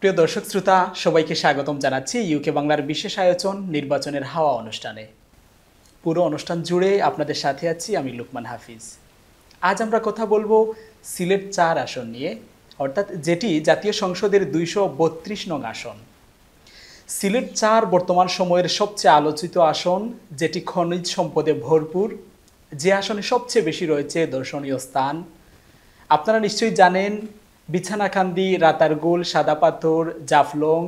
প্রিয় দর্শক শ্রোতা সবাইকে স্বাগতম জানাচ্ছি ইউকে বাংলার বিশেষ আয়োজন নির্বাচনের হাওয়া অনুষ্ঠানে। পুরো অনুষ্ঠান জুড়ে আপনাদের সাথে আছি আমি লুকমান হাফিজ। আজ আমরা কথা বলবো সিলেট ৪ আসন নিয়ে, অর্থাৎ যেটি জাতীয় সংসদের ২৩২ নং আসন। সিলেট ৪ বর্তমান সময়ের সবচেয়ে আলোচিত আসন, যেটি খনিজ সম্পদে ভরপুর, যে আসনে সবচেয়ে বেশি রয়েছে দর্শনীয় স্থান। আপনারা নিশ্চয়ই জানেন বিছানাকান্দি, রাতারগুল, সাদা পাথর, জাফলং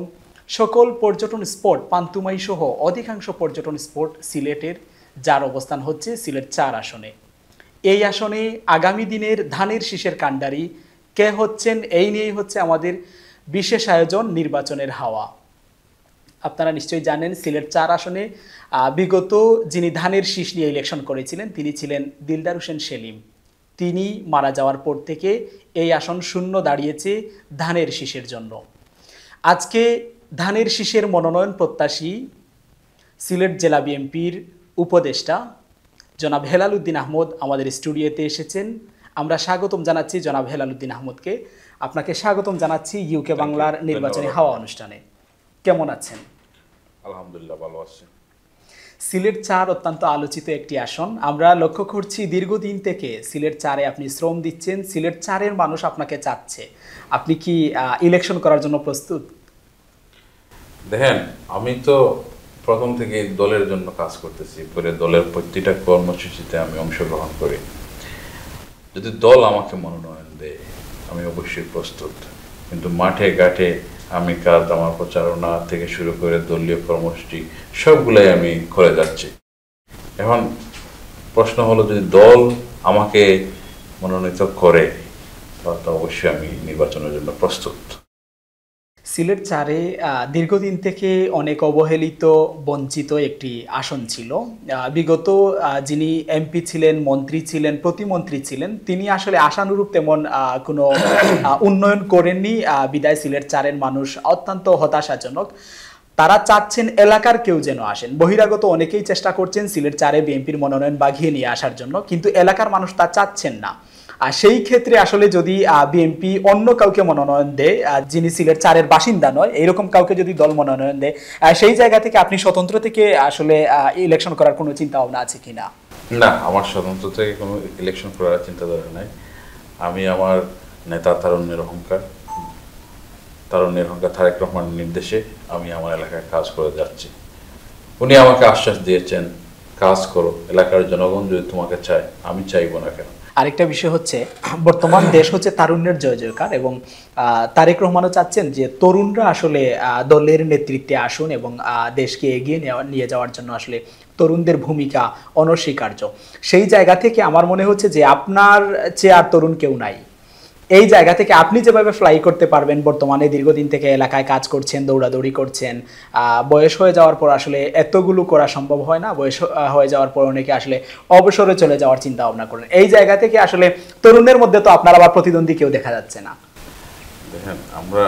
সকল পর্যটন স্পট, পান্তুমাই সহ অধিকাংশ পর্যটন স্পট সিলেটের, যার অবস্থান হচ্ছে সিলেট ৪ আসনে। এই আসনে আগামী দিনের ধানের শীষের কাণ্ডারি কে হচ্ছেন, এই নিয়েই হচ্ছে আমাদের বিশেষ আয়োজন নির্বাচনের হাওয়া। আপনারা নিশ্চয়ই জানেন সিলেট ৪ আসনে বিগত যিনি ধানের শীষ নিয়ে ইলেকশন করেছিলেন তিনি ছিলেন দিলদার হোসেন সেলিম। তিনি মারা যাওয়ার পর থেকে এই আসন শূন্য দাঁড়িয়েছে ধানের শীষের জন্য। আজকে ধানের শীষের মনোনয়ন প্রত্যাশী সিলেট জেলা বিএনপির উপদেষ্টা জনাব হেলাল উদ্দিন আহমদ আমাদের স্টুডিওতে এসেছেন। আমরা স্বাগতম জানাচ্ছি জনাব হেলাল উদ্দিন আহমদকে। আপনাকে স্বাগতম জানাচ্ছি ইউকে বাংলার নির্বাচনী হাওয়া অনুষ্ঠানে। কেমন আছেন? আলহামদুলিল্লাহ, ভালো আছি। সিলেট ৪ অত্যন্ত আলোচিত একটি আসন। আমরা লক্ষ্য করছি দীর্ঘদিন থেকে সিলেট ৪-এ আপনি শ্রম দিচ্ছেন, সিলেট ৪-এর মানুষ আপনাকে চাচ্ছে। আপনি কি ইলেকশন করার জন্য প্রস্তুত? দেখেন, আমি তো প্রথম থেকে দলের জন্য কাজ করতেছি, পরে দলের প্রতিটা কর্মসূচিতে আমি অংশগ্রহণ করি। যদি দল আমাকে মনোনয়ন দেয় আমি অবশ্যই প্রস্তুত, কিন্তু মাঠে ঘাটে আমি কাজ, আমার প্রচারণা থেকে শুরু করে দলীয় কর্মসূচি সবগুলাই আমি করে যাচ্ছি। এখন প্রশ্ন হলো, যদি দল আমাকে মনোনীত করে তাহলে অবশ্যই আমি নির্বাচনের জন্য প্রস্তুত। সিলেট ৪-এ দীর্ঘদিন থেকে অনেক অবহেলিত, বঞ্চিত একটি আসন ছিল। বিগত যিনি এমপি ছিলেন, মন্ত্রী ছিলেন, প্রতিমন্ত্রী ছিলেন, তিনি আসলে আশানুরূপ তেমন কোনো উন্নয়ন করেননি। বিদায় সিলেট ৪-এর মানুষ অত্যন্ত হতাশাজনক। তারা চাচ্ছেন এলাকার কেউ যেন আসেন। বহিরাগত অনেকেই চেষ্টা করছেন সিলেট ৪-এ বিএনপির মনোনয়ন বাগিয়ে নিয়ে আসার জন্য, কিন্তু এলাকার মানুষ তা চাচ্ছেন না। আর সেই ক্ষেত্রে আসলে যদি বিএনপি অন্য কাউকে মনোনয়ন দেয়, যিনি সিলেট ৪-এর বাসিন্দা নয়, এইরকম কাউকে যদি দল মনোনয়ন দেয়, সেই জায়গা থেকে আপনি স্বতন্ত্র থেকে আসলে ইলেকশন করার কোনো চিন্তা ভাবনা আছে কিনা? না, আমার স্বতন্ত্র থেকে কোনো ইলেকশন করার চিন্তাধারা নাই। আমি আমার নেতা তারুণ্যের অহংকার তারেক রহমানের নির্দেশে আমি আমার এলাকায় কাজ করে যাচ্ছি। উনি আমাকে আশ্বাস দিয়েছেন, কাজ করো, এলাকার জনগণ যদি তোমাকে চায়, আমি চাইবো না কেন। আরেকটা বিষয় হচ্ছে, বর্তমান দেশ হচ্ছে তারুণ্যের জয় জয়কার, এবং তারেক রহমানও চাচ্ছেন যে তরুণরা আসলে দলের নেতৃত্বে আসুন এবং দেশকে এগিয়ে নিয়ে যাওয়ার জন্য আসলে তরুণদের ভূমিকা অনস্বীকার্য। সেই জায়গা থেকে আমার মনে হচ্ছে যে আপনার চেয়ে আর তরুণ কেউ নাই। এই জায়গা থেকে আপনি যেভাবে ফ্লাই করতে পারবেন, বর্তমানে দীর্ঘদিন থেকে এলাকায় কাজ করছেন, দৌড়াদৌড়ি করছেন, বয়স হয়ে যাওয়ার পর আসলে এতগুলো করা সম্ভব হয় না। বয়স হয়ে যাওয়ার পর অনেকে আসলে অবসরে চলে যাওয়ার চিন্তা ভাবনা করেন। এই জায়গা থেকে আসলে তরুণের মধ্যে তো আপনার আবার প্রতিদ্বন্দ্বী কেউ দেখা যাচ্ছে না। দেখেন, আমরা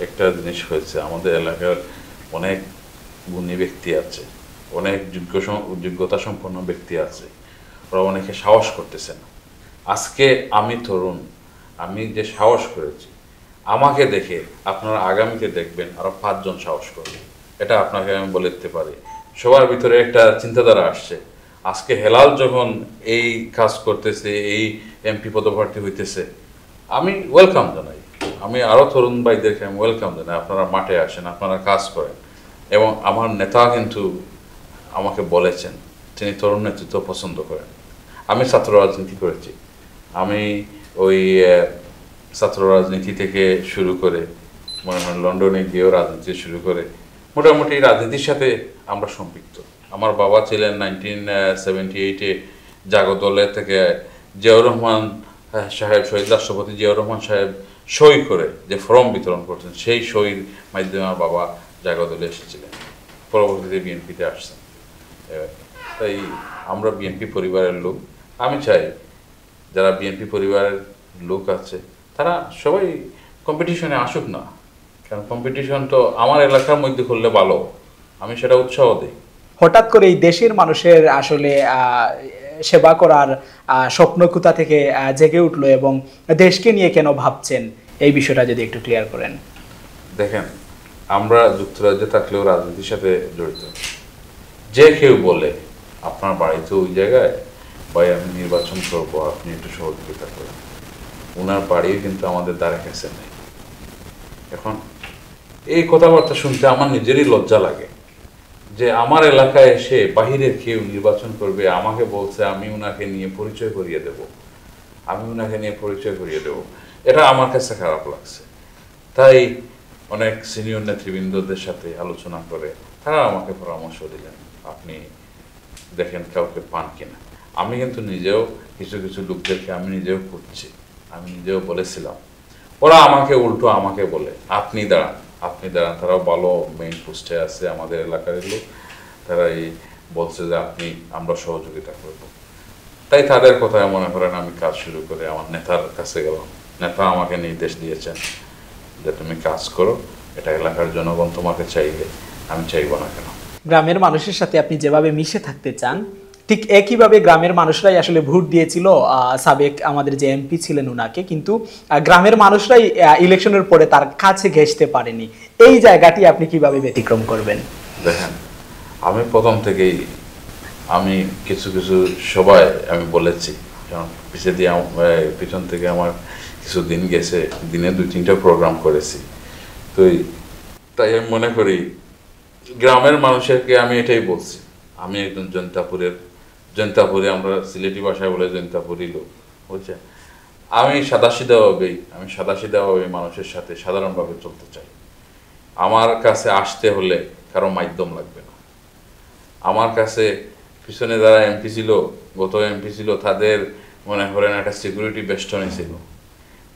একটা জিনিস হয়েছে, আমাদের এলাকার অনেক গুণী ব্যক্তি আছে, অনেক যোগ্যতা সম্পন্ন ব্যক্তি আছে, ওরা অনেকে সাহস করতেছে না। আজকে আমি তরুণ, আমি যে সাহস করেছি, আমাকে দেখে আপনারা আগামীতে দেখবেন আরো 5 জন সাহস করবে। এটা আপনাকে আমি বলে দিতে পারি। সবার ভিতরে একটা চিন্তাধারা আসছে। আজকে হেলাল যখন এই কাজ করতেছে, এই এমপি পদপ্রার্থী হইতেছে, আমি ওয়েলকাম জানাই। আমি আরো তরুণ ভাইদেরকে আমি ওয়েলকাম জানাই, আপনারা মাঠে আসেন, আপনারা কাজ করেন। এবং আমার নেতা কিন্তু আমাকে বলেছেন তিনি তরুণ নেতৃত্ব পছন্দ করেন। আমি ছাত্র রাজনীতি করেছি, আমি ওই ছাত্র রাজনীতি থেকে শুরু করে মনে হয় লন্ডনে গিয়েও রাজনীতি শুরু করে মোটামুটি রাজনীতির সাথে আমরা সম্পৃক্ত। আমার বাবা ছিলেন 1978-এ জাগদলের থেকে জিয়াউর রহমান সাহেব, শহীদ রাষ্ট্রপতি জিয়াউর রহমান সাহেব সই করে যে ফর্ম বিতরণ করছেন, সেই সইয়ের মাধ্যমে আমার বাবা জাগদলে এসেছিলেন, পরবর্তীতে বিএনপিতে আসছেন। তাই আমরা বিএনপি পরিবারের লোক। আমি চাই যারা বিএনপি পরিবারের লোক আছে তারা সবাই কম্পিটিশনে আসুক না, কারণ কম্পিটিশন তো আমার এলাকার মধ্যে করলে ভালো, আমি সেটা উৎসাহ দিই। হঠাৎ করে এই দেশের মানুষের আসলে সেবা করার স্বপ্ন কোথা থেকে জেগে উঠলো এবং দেশকে নিয়ে কেন ভাবছেন, এই বিষয়টা যদি একটু ক্লিয়ার করেন। দেখেন, আমরা যুক্তরাজ্যে থাকলেও রাজনীতির সাথে জড়িত। যে কেউ বলে আপনার বাড়িতে ওই জায়গায় ভাই আমি নির্বাচন করবো, আপনি একটু সহযোগিতা করেন, ওনার বাড়িও কিন্তু আমাদের দ্বারা কাছে নেই। এখন এই কথাবার্তা শুনতে আমার নিজেরই লজ্জা লাগে যে আমার এলাকায় এসে বাহিরের কেউ নির্বাচন করবে, আমাকে বলছে আমি ওনাকে নিয়ে পরিচয় করিয়ে দেব, এটা আমার কাছে খারাপ লাগছে। তাই অনেক সিনিয়র নেতৃবৃন্দদের সাথে আলোচনা করে তারা আমাকে পরামর্শ দিলেন, আপনি দেখেন কাউকে পান কিনা। আমি কিন্তু নিজেও কিছু কিছু লোকদেরকে আমি নিজেও করছি, আমি নিজেও বলেছিলাম, ওরা আমাকে উল্টো আমাকে বলে আপনি দাঁড়ান। তারাও ভালো মেইন পোস্টে আছে আমাদের এলাকার লোক, তারা এই বলছে যে আমরা সহযোগিতা করব। তাই তাদের কথায় মনে করেন আমি কাজ শুরু করে আমার নেতার কাছে গেলাম। নেতা আমাকে নির্দেশ দিয়েছেন যে তুমি কাজ করো, এটা এলাকার জনগণ তোমাকে চাইবে, আমি চাইব না কেন। গ্রামের মানুষের সাথে আপনি যেভাবে মিশে থাকতে চান, ঠিক একইভাবে গ্রামের মানুষরাই আসলে ভোট দিয়েছিল সাবেক আমাদের যে এমপি ছিলেন উনাকে, কিন্তু গ্রামের মানুষরাই ইলেকশনের পরে তার কাছে ঘেঁষতে পারেনি। এই জায়গাটি আপনি কিভাবে ব্যতিক্রম করবেন? দেখেন, আমি প্রথম থেকেই আমি কিছু কিছু সবাই আমি বলেছি, পিছন থেকে আমার কিছু দিন গেছে, দিনে 2-3টা প্রোগ্রাম করেছি। তো তাই আমি মনে করি গ্রামের মানুষেরকে আমি এটাই বলছি, আমি একজন জৈন্তাপুরে আমরা সিলেটি ভাষায় বলে জৈন্তাপুরি লোক, বুঝছেন। আমি সাদাসিধাভাবে মানুষের সাথে সাধারণভাবে চলতে চাই। আমার কাছে আসতে হলে কারো মাধ্যম লাগবে না। আমার কাছে পিছনে যারা এমপি ছিল, গত এমপি ছিল, তাদের মনে করেন একটা সিকিউরিটি বেষ্টনী ছিল,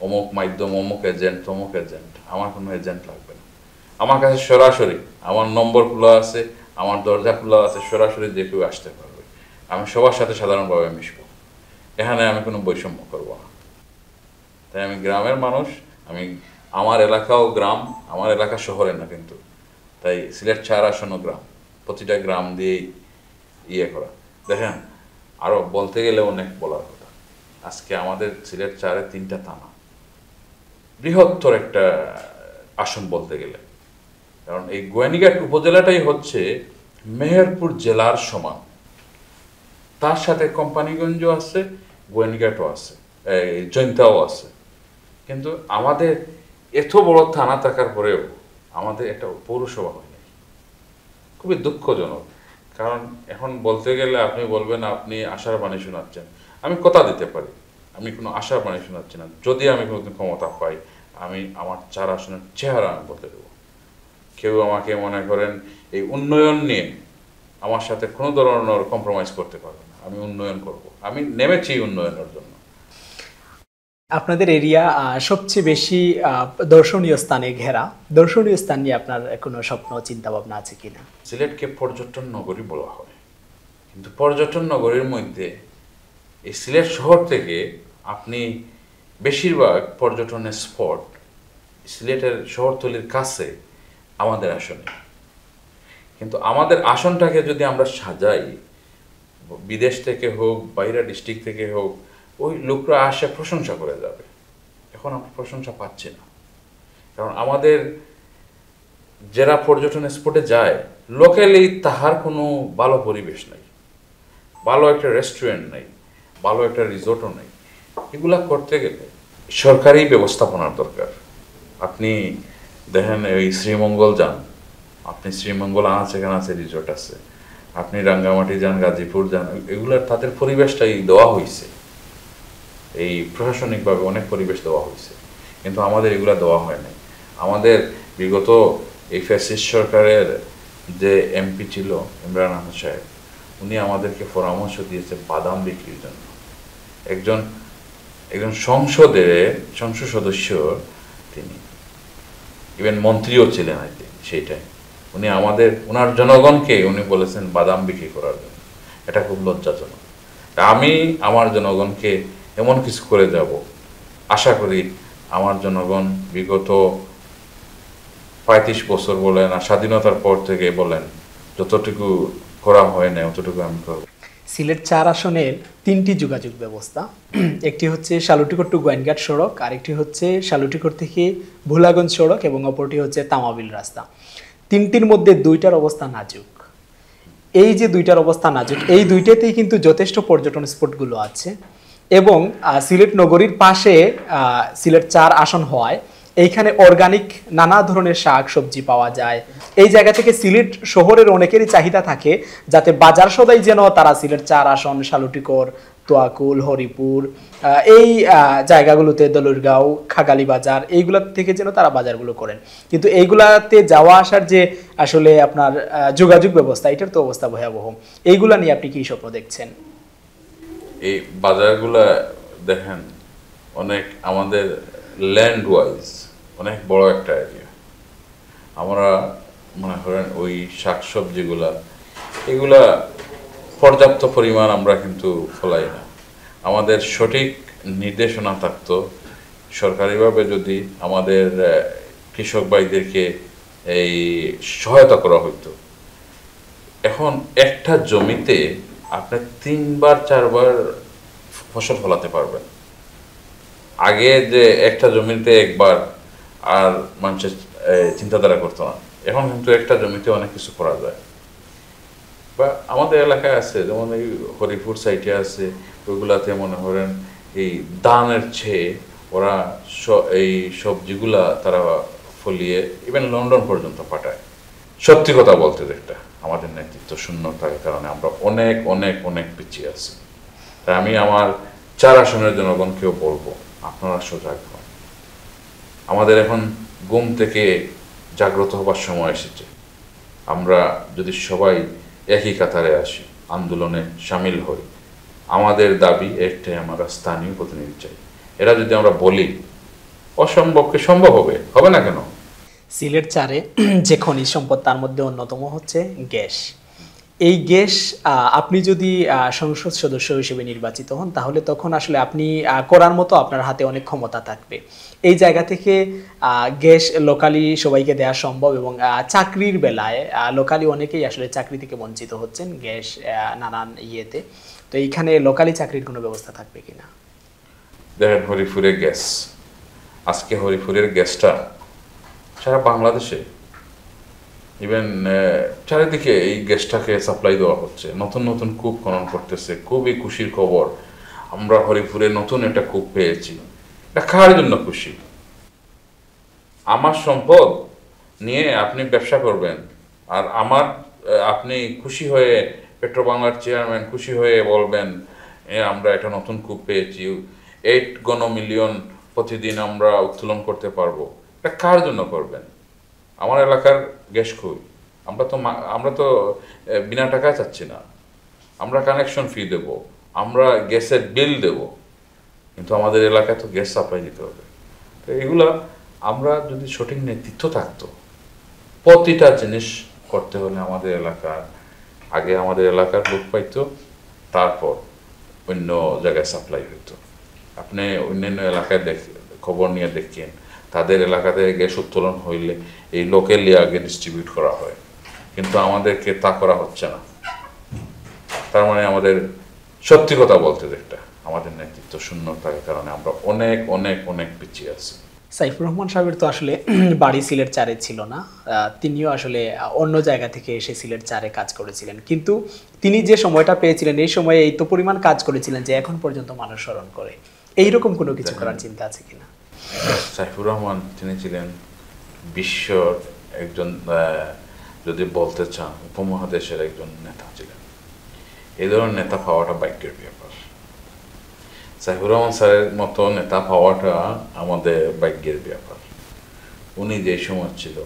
অমুক মাধ্যম, অমুক এজেন্ট, তমুক এজেন্ট। আমার কোনো এজেন্ট লাগবে না। আমার কাছে সরাসরি আমার নম্বর খোলা আছে, আমার দরজা খোলা আছে, সরাসরি যে কেউ আসতে পারবে। আমি সবার সাথে সাধারণভাবে মিশব, এখানে আমি কোনো বৈষম্য করব না। তাই আমি গ্রামের মানুষ, আমার এলাকাও গ্রাম, আমার এলাকা শহরে না কিন্তু। তাই সিলেট 4 আসনও গ্রাম, প্রতিটা গ্রাম দিয়েই করা। দেখেন, আরও বলতে গেলে অনেক বলার কথা। আজকে আমাদের সিলেট 4-এ 3টা থানা, বৃহত্তর একটা আসন বলতে গেলে। কারণ এই গোয়াইনীঘাট উপজেলাটাই হচ্ছে মেহেরপুর জেলার সমান, তার সাথে কোম্পানিগঞ্জও আছে, গোয়াইনীঘাটও আছে, জৈন্তাও আছে। কিন্তু আমাদের এত বড় থানা থাকার পরেও আমাদের একটা পৌরসভা হয় নাই, খুবই দুঃখজনক। কারণ এখন বলতে গেলে আপনি বলবেন আপনি আশার বাণী শোনাচ্ছেন, আমি কথা দিতে পারি, আমি কোনো আশার বাণী শোনাচ্ছি না। যদি আমি কোনো ক্ষমতা পাই, আমি আমার 4 আসনের চেহারা আমি বলতে দেবো। কেউ আমাকে মনে করেন এই উন্নয়ন নিয়ে আমার সাথে কোনো ধরনের কম্প্রোমাইজ করতে পারবে না। আমি উন্নয়ন করব, আমি নেমেছি উন্নয়নের জন্য। আপনাদের এরিয়া সবচেয়ে বেশি দর্শনীয় স্থানে ঘেরা, দর্শনীয় স্থান নিয়ে আপনার কোনো স্বপ্ন চিন্তা ভাবনা আছে কিনা? সিলেটকে পর্যটন নগরী বলা হয়, কিন্তু পর্যটন নগরীর মধ্যে এই সিলেট শহর থেকে আপনি বেশিরভাগ পর্যটনের স্পট সিলেটের শহরতলির কাছে আমাদের আসনে। কিন্তু আমাদের আসনটাকে যদি আমরা সাজাই, বিদেশ থেকে হোক, বাইরে ডিস্ট্রিক্ট থেকে হোক, ওই লোকরা আসে প্রশংসা করে যাবে। এখন আমরা প্রশংসা পাচ্ছি না, কারণ আমাদের যারা পর্যটন স্পটে যায়, লোকালি তাহার কোনো ভালো পরিবেশ নেই, ভালো একটা রেস্টুরেন্ট নেই, ভালো একটা রিসোর্টও নেই। এগুলা করতে গেলে সরকারি ব্যবস্থাপনার দরকার। আপনি দেখেন ওই শ্রীমঙ্গল যান, আপনি শ্রীমঙ্গল সেখানে আছে, রিসোর্ট আছে। আপনি রাঙ্গামাটি যান, গাজীপুর যান, এগুলার তাদের পরিবেশটাই দেওয়া হয়েছে, এই প্রশাসনিকভাবে অনেক পরিবেশ দেওয়া হয়েছে, কিন্তু আমাদের এগুলা দেওয়া হয় নাই। আমাদের বিগত এই ফ্যাসিস্ট সরকারের যে এমপি ছিল ইমরান আহমেদ সাহেব, উনি আমাদেরকে পরামর্শ দিয়েছে বাদাম বিক্রির জন্য। একজন সংসদ সদস্য, তিনি ইভেন মন্ত্রীও ছিলেন সেইটাই। উনি ওনার জনগণকে উনি বলেছেন বাদাম বিক্রি করার জন্য। এটা খুব লজ্জাজনক। আমি আমার জনগণকে এমন কিছু করে যাব, আশা করি আমার জনগণ বিগত 35 বছর বলেন আর স্বাধীনতার পর থেকে বলেন, যতটুকু করা হয় না অতটুকু আমি করব। সিলেট 4 আসনের 3টি যোগাযোগ ব্যবস্থা। একটি হচ্ছে শালুটিকর টু গোয়েনঘাট সড়ক, আরেকটি হচ্ছে শালুটিকর থেকে ভোলাগঞ্জ সড়ক এবং অপরটি হচ্ছে তামাবিল রাস্তা। 3টির মধ্যে 2টার অবস্থা নাজুক। এই যে 2টার অবস্থা নাজুক, এই 2টাতেই কিন্তু যথেষ্ট পর্যটন স্পটগুলো আছে এবং সিলেট নগরীর পাশে সিলেট 4 আসন হওয়ায় এইখানে অর্গানিক নানা ধরনের শাক সবজি পাওয়া যায়। এই জায়গা থেকে সিলেট শহরের অনেকেরই চাহিদা থাকে যাতে বাজার সদাই যেন তারা সিলেট 4 আসন, শালুটিকর, তোয়াকুল, হরিপুর এই জায়গাগুলোতে, দলুরগাঁও, খাগালি বাজার, এইগুলা থেকে যেন তারা বাজারগুলো করেন। কিন্তু এইগুলাতে যাওয়া আসার যে আসলে আপনার যোগাযোগ ব্যবস্থা, এটার তো অবস্থা ভয়াবহ। এইগুলা নিয়ে আপনি কি স্বপ্ন দেখছেন? এই বাজারগুলা দেখেন অনেক আমাদের ল্যান্ড ওয়াইজ অনেক বড় একটা এরিয়া। আমরা মনে করেন ওই শাকসবজিগুলা এগুলা পর্যাপ্ত পরিমাণ আমরা কিন্তু ফলাই না। আমাদের সঠিক নির্দেশনা থাকতো, সরকারিভাবে যদি আমাদের কৃষক ভাইদেরকে এই সহায়তা করা হতো। এখন একটা জমিতে আপনি 3বার 4বার ফসল ফলাতে পারবেন। আগে যে একটা জমিতে একবার আর মানুষের চিন্তাধারা করতো না, এখন কিন্তু একটা জমিতে অনেক কিছু করা যায়। বা আমাদের এলাকায় আছে, যেমন এই হরিপুর সাইটে আছে, ওইগুলাতে মনে করেন এই দানের চেয়ে ওরা এই সবজিগুলা তারা ফলিয়ে ইভেন লন্ডন পর্যন্ত পাঠায়। সত্যি কথা বলতে যেটা আমাদের নেতৃত্ব শূন্যতার কারণে আমরা অনেক অনেক অনেক পিছিয়ে আছি। তাই আমি আমার 4 আসনের জনগণকেও বলবো, আপনারা সজাগ হন। আমাদের এখন ঘুম থেকে জাগ্রত হবার সময় এসেছে। আমরা যদি সবাই একই কাতারে আসি, আন্দোলনে সামিল হই, আমাদের দাবি একটাই, আমরা স্থানীয় প্রতিনিধি চাই। এরা যদি আমরা বলি অসম্ভবকে সম্ভব হবে, হবে না কেন? সিলেট 4-এ যে খনিজ সম্পদ তার মধ্যে অন্যতম হচ্ছে গ্যাস। এই গ্যাস আপনি যদি সংসদ সদস্য হিসেবে নির্বাচিত হন তাহলে তখন আসলে আপনি করার মতো আপনার হাতে অনেক ক্ষমতা থাকবে। এই জায়গা থেকে গ্যাস লোকালি সবাইকে দেওয়া সম্ভব এবং চাকরির বেলায় লোকালি অনেকেই আসলে চাকরি থেকে বঞ্চিত হচ্ছেন গ্যাস নানান ইয়েতে। তো এইখানে লোকালি চাকরির কোনো ব্যবস্থা থাকবে কিনা? দেখেন হরিপুরের গ্যাস, আজকে হরিপুরের গ্যাসটা সারা বাংলাদেশে ইভেন চারিদিকে এই গ্যাসটাকে সাপ্লাই দেওয়া হচ্ছে। নতুন নতুন কূপ খনন করতেছে, খুবই খুশির খবর। আমরা হরিপুরে নতুন একটা কূপ পেয়েছি, এটা খাওয়ার জন্য খুশি। আমার সম্পদ নিয়ে আপনি ব্যবসা করবেন আর আপনি খুশি হয়ে পেট্রোবাংলার চেয়ারম্যান খুশি হয়ে বলবেন আমরা একটা নতুন কূপ পেয়েছি, 8 মিলিয়ন প্রতিদিন আমরা উত্তোলন করতে পারবো। এটা কার জন্য করবেন? আমার এলাকার গ্যাস খুব, আমরা তো বিনা টাকায় চাচ্ছি না। আমরা কানেকশন ফি দেব, আমরা গ্যাসের বিল দেব, কিন্তু আমাদের এলাকায় তো গ্যাস সাপ্লাই দিতে হবে। তো এগুলা আমরা যদি সঠিক নেতৃত্ব থাকতো, প্রতিটা জিনিস করতে হলে আমাদের এলাকার লোক পাইতো, তারপর অন্য জায়গায় সাপ্লাই হইতো। আপনি অন্যান্য এলাকায় খবর নিয়ে দেখেন, তাদের এলাকাতে গ্যাস উত্তোলন হইলে এই লোকালি আগে ডিস্ট্রিবিউট করা হয়, কিন্তু আমাদেরকে তা করা হচ্ছে না। তার মানে আমাদের সত্যি কথা বলতে যেটা আমাদের নেতৃত্ব শূন্যতার কারণে আমরা অনেক অনেক অনেক পিছিয়ে আছি। সাইফুর রহমান সাহেবের তো আসলে বাড়ি সিলেট 4-এ ছিল না, তিনিও আসলে অন্য জায়গা থেকে এসে সিলেট 4-এ কাজ করেছিলেন। কিন্তু তিনি যে সময়টা পেয়েছিলেন এই সময়ে এই তো পরিমাণ কাজ করেছিলেন যে এখন পর্যন্ত মানুষ স্মরণ করে। এইরকম কোনো কিছু করার চিন্তা আছে কিনা? সাইফুর রহমান তিনি ছিলেন বিশ্বর একজন, যদি বলতে চান উপমহাদেশের একজন নেতা ছিলেন। এই ধরনের নেতা পাওয়াটা ভাগ্যের ব্যাপার। সাইফুর রহমান স্যারের মতো নেতা পাওয়াটা আমাদের ভাগ্যের ব্যাপার। উনি যে সময় ছিল,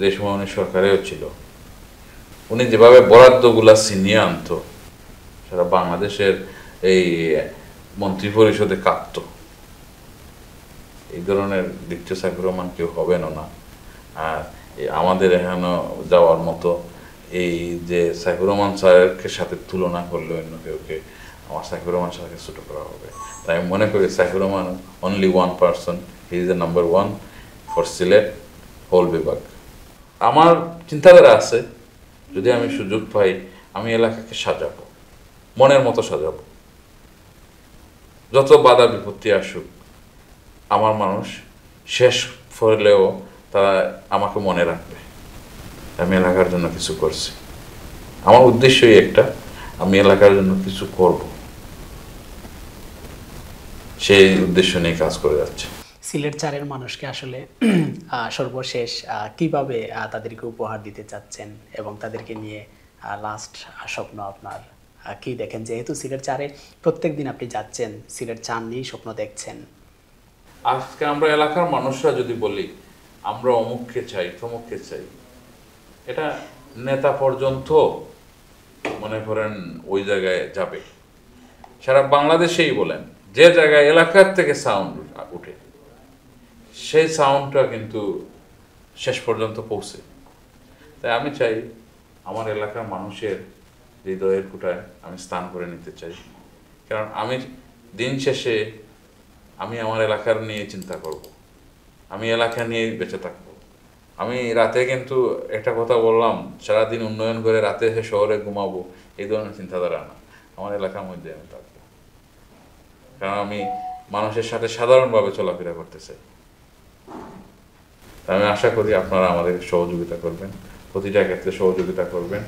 যে সময় উনি সরকারেও ছিল, উনি যেভাবে বরাদ্দগুলা ছিনিয়ে আনতো, সারা বাংলাদেশের এই মন্ত্রী পরিষদে কাঁপত। এই ধরনের দ্বিতীয় সাইফুর রহমান কেউ হবেনও না। আর আমাদের এখানে যাওয়ার মতো এই যে সাইফুর রহমান স্যারের সাথে তুলনা করলে অন্য কেউকে আমার সাইফুর রহমান স্যারকে ছোট করা হবে। তাই আমি মনে করি Saifur Rahman only one person, he is the number 1 for Sylhet whole বিভাগ। আমার চিন্তাধারা আছে, যদি আমি সুযোগ পাই আমি এলাকাকে সাজাবো, মনের মতো সাজাবো। যত বাধা বিপত্তি আসুক, আমার মানুষ শেষ হলেও তারা আমাকে মনে রাখবে আমি এলাকার জন্য কিছু করছি। আমার উদ্দেশ্যই একটা, আমি এলাকার জন্য কিছু করব, সেই উদ্দেশ্য নিয়ে কাজ করে যাচ্ছে। সিলেট 4-এর মানুষকে আসলে সর্বশেষ কিভাবে তাদেরকে উপহার দিতে চাচ্ছেন এবং তাদেরকে নিয়ে লাস্ট স্বপ্ন আপনার কি দেখেন? যেহেতু সিলেট 4-এ প্রত্যেক দিন আপনি যাচ্ছেন, সিলেট 4 নিয়েই স্বপ্ন দেখছেন। আজকে আমরা এলাকার মানুষরা যদি বলি আমরা অমুককে চাই তমুককে চাই, এটা নেতা পর্যন্ত মনে করেন ওই জায়গায় যাবে। সারা বাংলাদেশেই বলেন, যে জায়গায় এলাকার থেকে সাউন্ড উঠে সেই সাউন্ডটা কিন্তু শেষ পর্যন্ত পৌঁছে। তাই আমি চাই আমার এলাকার মানুষের হৃদয়ের কুটায় আমি স্থান করে নিতে চাই। কারণ আমি দিন শেষে আমি আমার এলাকার নিয়ে চিন্তা করব, আমি এলাকা নিয়ে বেঁচে থাকব। আমি রাতে কিন্তু একটা কথা বললাম, সারাদিন উন্নয়ন করে রাতে এসে শহরে ঘুমাবো, এই ধরনের চিন্তাধারা না। আমার এলাকার মধ্যে আমি থাকবো, কারণ আমি মানুষের সাথে সাধারণভাবে চলাফেরা করতে চাই। আমি আশা করি আপনারা আমাদের সহযোগিতা করবেন, প্রতিটা ক্ষেত্রে সহযোগিতা করবেন।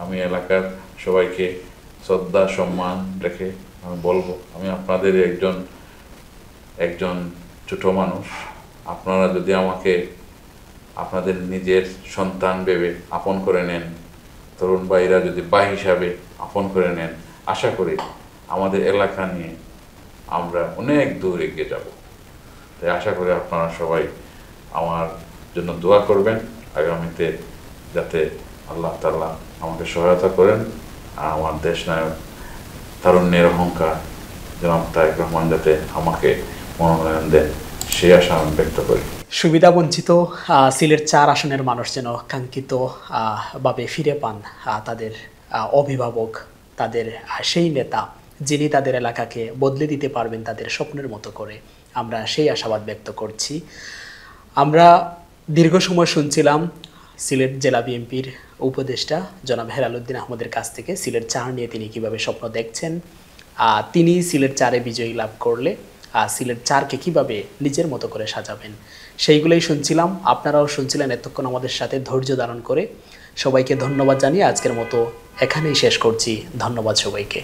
আমি এলাকার সবাইকে শ্রদ্ধা সম্মান রেখে আমি বলবো, আমি আপনাদের একজন ছোট মানুষ। আপনারা যদি আমাকে আপনাদের নিজের সন্তান ভেবে আপন করে নেন, তরুণ ভাইরা যদি ভাই হিসাবে আপন করে নেন, আশা করি আমাদের এলাকা নিয়ে আমরা অনেক দূর এগিয়ে যাব। তাই আশা করি আপনারা সবাই আমার জন্য দোয়া করবেন, আগামীতে যাতে আল্লাহ তাআলা আমাকে সহায়তা করেন আর আমার দেশ নায়ক তারুণ্যের অহংকার জনাব তারেক রহমান যাতে আমাকে মনোনয়ন দেন, সেই আশা আমি ব্যক্ত করি। সুবিধাবঞ্চিত সিলেট 4 আসনের মানুষ যেন কাঙ্ক্ষিত ভাবে ফিরে পান তাদের অভিভাবক, তাদের সেই নেতা যিনি তাদের এলাকাকে বদলে দিতে পারবেন তাদের স্বপ্নের মতো করে, আমরা সেই আশাবাদ ব্যক্ত করছি। আমরা দীর্ঘ সময় শুনছিলাম সিলেট জেলা বিএনপির উপদেষ্টা জনাব হেলাল উদ্দিন আহমদের কাছ থেকে সিলেট 4 নিয়ে তিনি কিভাবে স্বপ্ন দেখছেন, তিনি সিলেট 4-এ বিজয়ী লাভ করলে সিলেট 4-কে কীভাবে নিজের মতো করে সাজাবেন, সেইগুলোই শুনছিলাম। আপনারাও শুনছিলেন এতক্ষণ আমাদের সাথে ধৈর্য ধারণ করে। সবাইকে ধন্যবাদ জানিয়ে আজকের মতো এখানেই শেষ করছি। ধন্যবাদ সবাইকে।